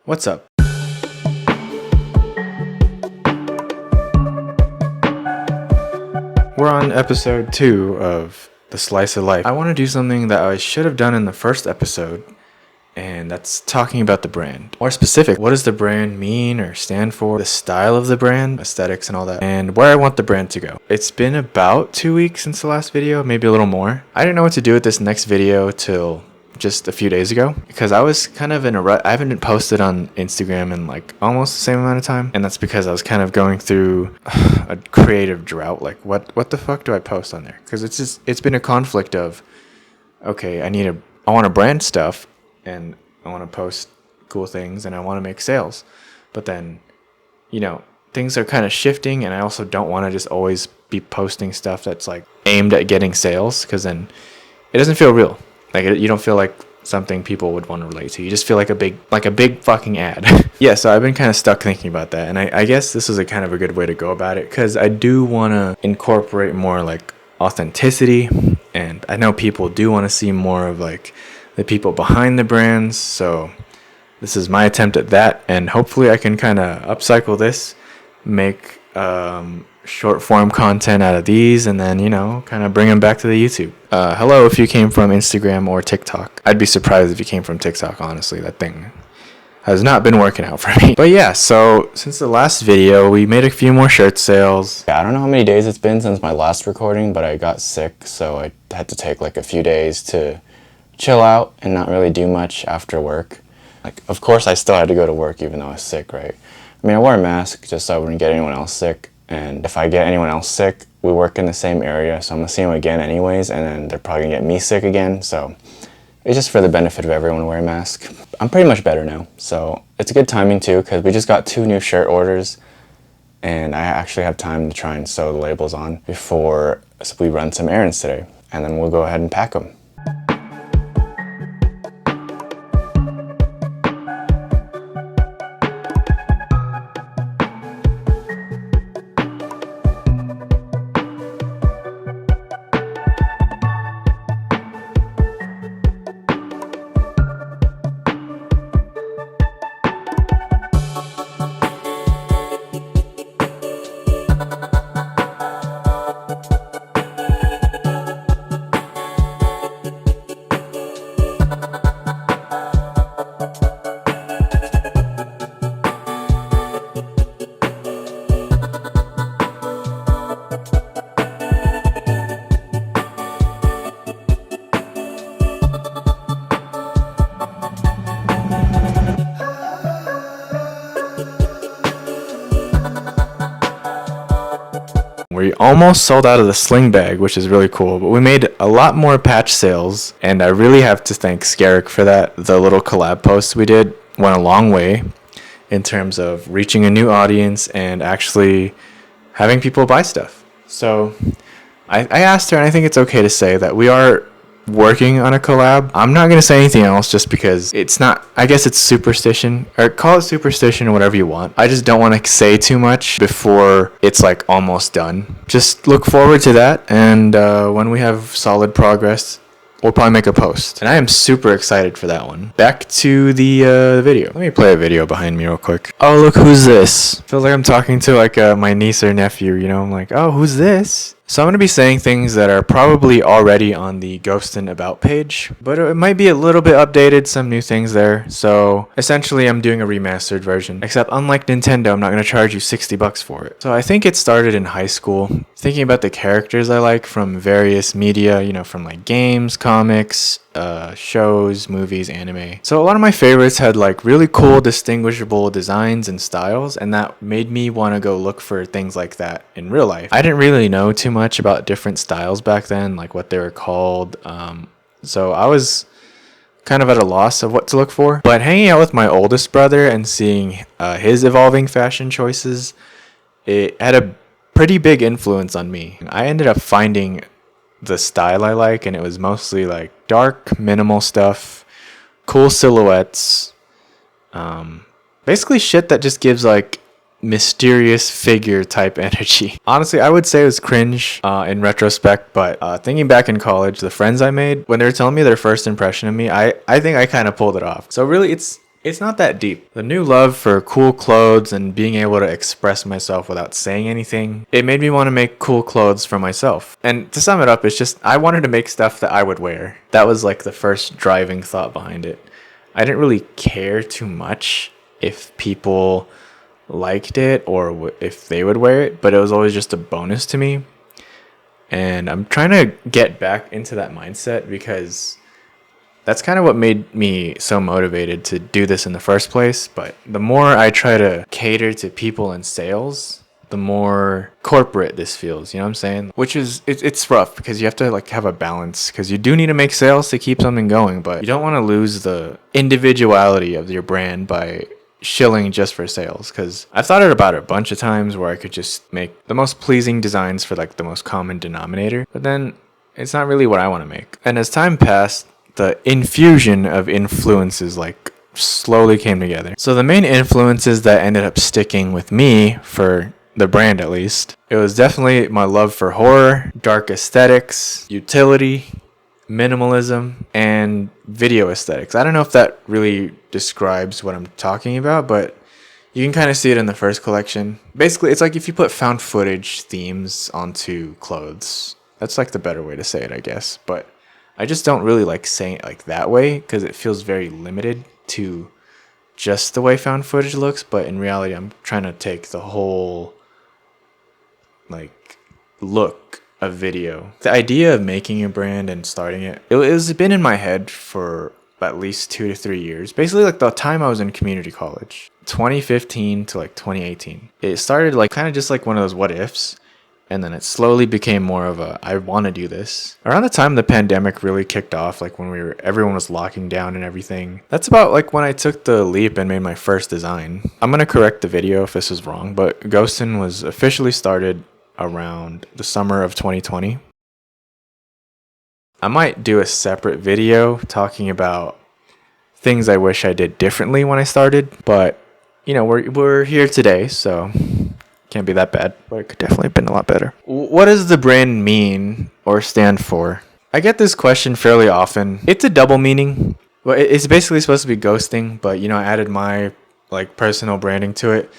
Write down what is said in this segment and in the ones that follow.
What's up? We're on episode 2 of The Slice of Life. I want to do something that I should have done in the first episode, and that's talking about the brand. More specific, what does the brand mean or stand for, the style of the brand, aesthetics and all that, and where I want the brand to go. It's been about 2 weeks since the last video, maybe a little more. I didn't know what to do with this next video till just a few days ago because I was kind of in a rut. I haven't been posted on Instagram in like almost the same amount of time, and that's because I was kind of going through a creative drought. Like what the fuck do I post on there? Because it's been a conflict of, okay, I want to brand stuff and I want to post cool things and I want to make sales, but then things are kind of shifting, and I also don't want to just always be posting stuff that's like aimed at getting sales, because then it doesn't feel real. Like, you don't feel like something people would want to relate to. You just feel like a big fucking ad. Yeah, so I've been kind of stuck thinking about that. And I guess this is a kind of a good way to go about it, because I do want to incorporate more like authenticity. And I know people do want to see more of like the people behind the brands. So this is my attempt at that. And hopefully I can kind of upcycle this, make short form content out of these, and then kind of bring them back to the YouTube. Hello if you came from Instagram or TikTok. I'd be surprised if you came from TikTok, honestly. That thing has not been working out for me. But yeah, so since the last video, we made a few more shirt sales. I don't know how many days it's been since my last recording, but I got sick, so I had to take like a few days to chill out and not really do much after work. Like, of course I still had to go to work even though I was sick, right? I mean, I wore a mask just so I wouldn't get anyone else sick. And if I get anyone else sick, we work in the same area, so I'm gonna see them again anyways, and then they're probably gonna get me sick again. So it's just for the benefit of everyone to wear a mask. I'm pretty much better now, so it's a good timing too, because we just got 2 new shirt orders, and I actually have time to try and sew the labels on before we run some errands today, and then we'll go ahead and pack them. We almost sold out of the sling bag, which is really cool, but we made a lot more patch sales, and I really have to thank Scarrick for that. The little collab posts we did went a long way in terms of reaching a new audience and actually having people buy stuff. So I asked her, and I think it's okay to say that we are working on a collab. I'm not going to say anything else just because it's not, I guess it's superstition, or call it superstition or whatever you want. I just don't want to say too much before it's like almost done. Just look forward to that, and when we have solid progress, we'll probably make a post. And I am super excited for that one. Back to the video. Let me play a video behind me real quick. Oh, look who's this. Feels like I'm talking to like my niece or nephew, I'm like, oh, who's this? So I'm going to be saying things that are probably already on the Ghostn About page, but it might be a little bit updated, some new things there. So essentially I'm doing a remastered version, except unlike Nintendo, I'm not going to charge you $60 for it. So I think it started in high school, thinking about the characters I like from various media, from like games, comics, shows, movies, anime. So a lot of my favorites had like really cool, distinguishable designs and styles, and that made me want to go look for things like that in real life. I didn't really know too much about different styles back then, like what they were called. So I was kind of at a loss of what to look for. But hanging out with my oldest brother and seeing his evolving fashion choices, it had a pretty big influence on me. I ended up finding the style I like, and it was mostly like dark, minimal stuff, cool silhouettes, basically shit that just gives like mysterious figure type energy. Honestly, I would say it was cringe in retrospect, but thinking back in college, the friends I made, when they were telling me their first impression of me, I think I kind of pulled it off. So really, it's It's not that deep. The new love for cool clothes and being able to express myself without saying anything, it made me want to make cool clothes for myself. And to sum it up, it's just I wanted to make stuff that I would wear. That was like the first driving thought behind it. I didn't really care too much if people liked it or if they would wear it, but it was always just a bonus to me. And I'm trying to get back into that mindset because that's kind of what made me so motivated to do this in the first place. But the more I try to cater to people in sales, the more corporate this feels, you know what I'm saying? Which is, it's rough because you have to like have a balance because you do need to make sales to keep something going, but you don't want to lose the individuality of your brand by shilling just for sales. Because I've thought about it a bunch of times where I could just make the most pleasing designs for like the most common denominator, but then it's not really what I want to make. And as time passed, the infusion of influences like slowly came together. So the main influences that ended up sticking with me for the brand, at least, it was definitely my love for horror, dark aesthetics, utility, minimalism, and video aesthetics. I don't know if that really describes what I'm talking about, but you can kind of see it in the first collection. Basically, it's like if you put found footage themes onto clothes. That's like the better way to say it, I guess. But I just don't really like saying it like that way because it feels very limited to just the way found footage looks. But in reality, I'm trying to take the whole like look of video. The idea of making a brand and starting it's been in my head for at least 2 to 3 years. Basically like the time I was in community college, 2015 to like 2018. It started like kind of just like one of those what ifs. And then it slowly became more of a, I want to do this. Around the time the pandemic really kicked off, like when everyone was locking down and everything. That's about like when I took the leap and made my first design. I'm going to correct the video if this is wrong, but Ghostn was officially started around the summer of 2020. I might do a separate video talking about things I wish I did differently when I started, but you know, we're here today, so can't be that bad, but it could definitely have been a lot better. What does the brand mean or stand for? I get this question fairly often. It's a double meaning. Well, it's basically supposed to be ghosting, but you know, I added my like personal branding to it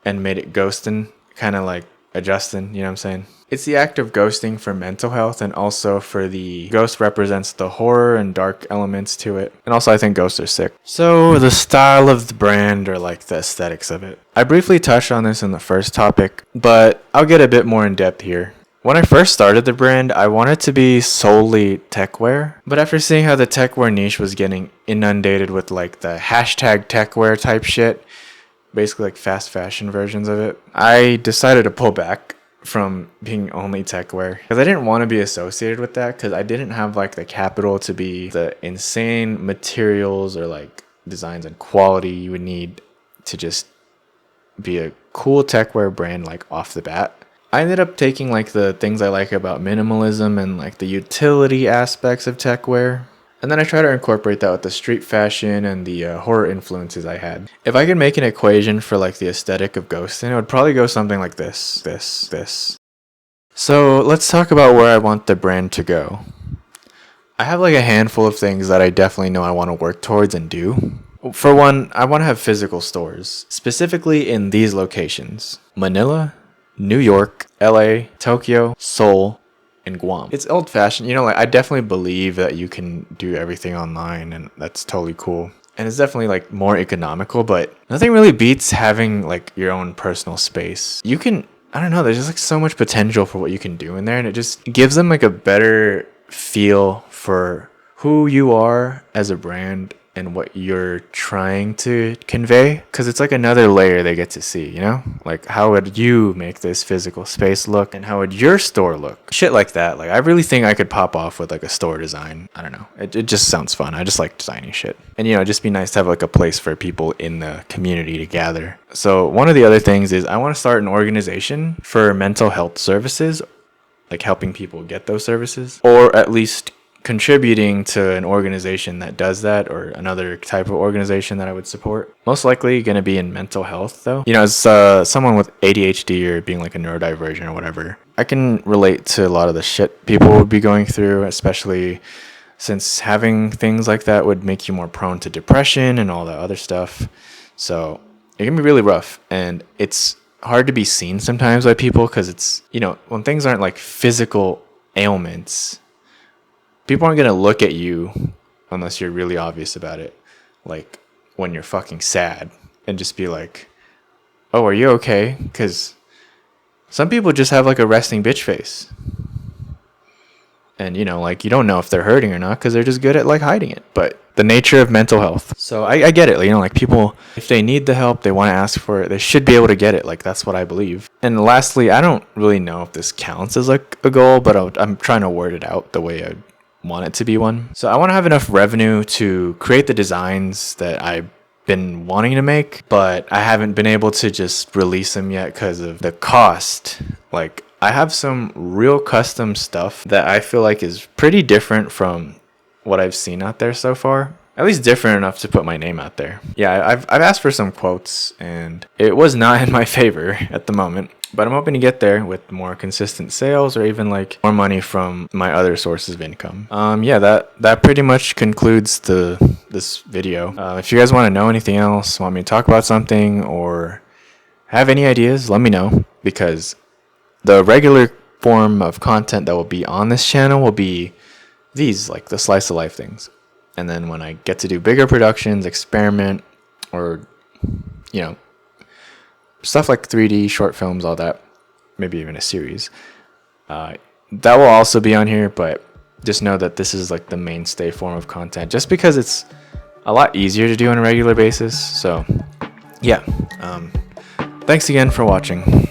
and made it Ghostn, kind of like adjusting, you know what I'm saying? It's the act of ghosting for mental health, and also for the ghost represents the horror and dark elements to it. And also I think ghosts are sick. So the style of the brand or like the aesthetics of it. I briefly touched on this in the first topic, but I'll get a bit more in depth here. When I first started the brand, I wanted to be solely techwear, but after seeing how the techwear niche was getting inundated with like the hashtag techwear type shit, basically like fast fashion versions of it, I decided to pull back from being only techwear because I didn't want to be associated with that, because I didn't have like the capital to be the insane materials or like designs and quality you would need to just be a cool techwear brand like off the bat. I ended up taking like the things I like about minimalism and like the utility aspects of techwear, and then I try to incorporate that with the street fashion and the horror influences I had. If I could make an equation for like the aesthetic of Ghostn, it would probably go something like this. So let's talk about where I want the brand to go. I have like a handful of things that I definitely know I want to work towards and do. For one, I want to have physical stores, specifically in these locations: Manila, New York, LA, Tokyo, Seoul, and Guam. It's old fashioned, you know, like I definitely believe that you can do everything online, and that's totally cool. And it's definitely like more economical, but nothing really beats having like your own personal space. You can, I don't know, there's just like so much potential for what you can do in there, and it just gives them like a better feel for who you are as a brand and what you're trying to convey, because it's like another layer they get to see, you know, like how would you make this physical space look and how would your store look, shit like that. Like I really think I could pop off with like a store design. I don't know, it just sounds fun. I just like designing shit, and you know, it'd just be nice to have like a place for people in the community to gather. So one of the other things is I want to start an organization for mental health services, like helping people get those services, or at least contributing to an organization that does that, or another type of organization that I would support. Most likely going to be in mental health though. You know, as someone with ADHD or being like a neurodivergent or whatever, I can relate to a lot of the shit people would be going through, especially since having things like that would make you more prone to depression and all that other stuff. So it can be really rough, and it's hard to be seen sometimes by people because it's, when things aren't like physical ailments, people aren't going to look at you unless you're really obvious about it. Like when you're fucking sad and just be like, oh, are you okay? Because some people just have like a resting bitch face. And, like you don't know if they're hurting or not because they're just good at like hiding it. But the nature of mental health. So I get it. Like people, if they need the help, they want to ask for it, they should be able to get it. Like that's what I believe. And lastly, I don't really know if this counts as like a goal, but I'm trying to word it out the way I want it to be one. So I want to have enough revenue to create the designs that I've been wanting to make, but I haven't been able to just release them yet because of the cost. Like I have some real custom stuff that I feel like is pretty different from what I've seen out there so far. At least different enough to put my name out there. Yeah, I've asked for some quotes and it was not in my favor at the moment. But I'm hoping to get there with more consistent sales or even like more money from my other sources of income. Yeah, that pretty much concludes this video. If you guys want to know anything else, want me to talk about something, or have any ideas, let me know, because the regular form of content that will be on this channel will be these, like the slice of life things. And then when I get to do bigger productions, experiment, or stuff like 3D, short films, all that, maybe even a series, that will also be on here. But just know that this is like the mainstay form of content, just because it's a lot easier to do on a regular basis. So yeah, thanks again for watching.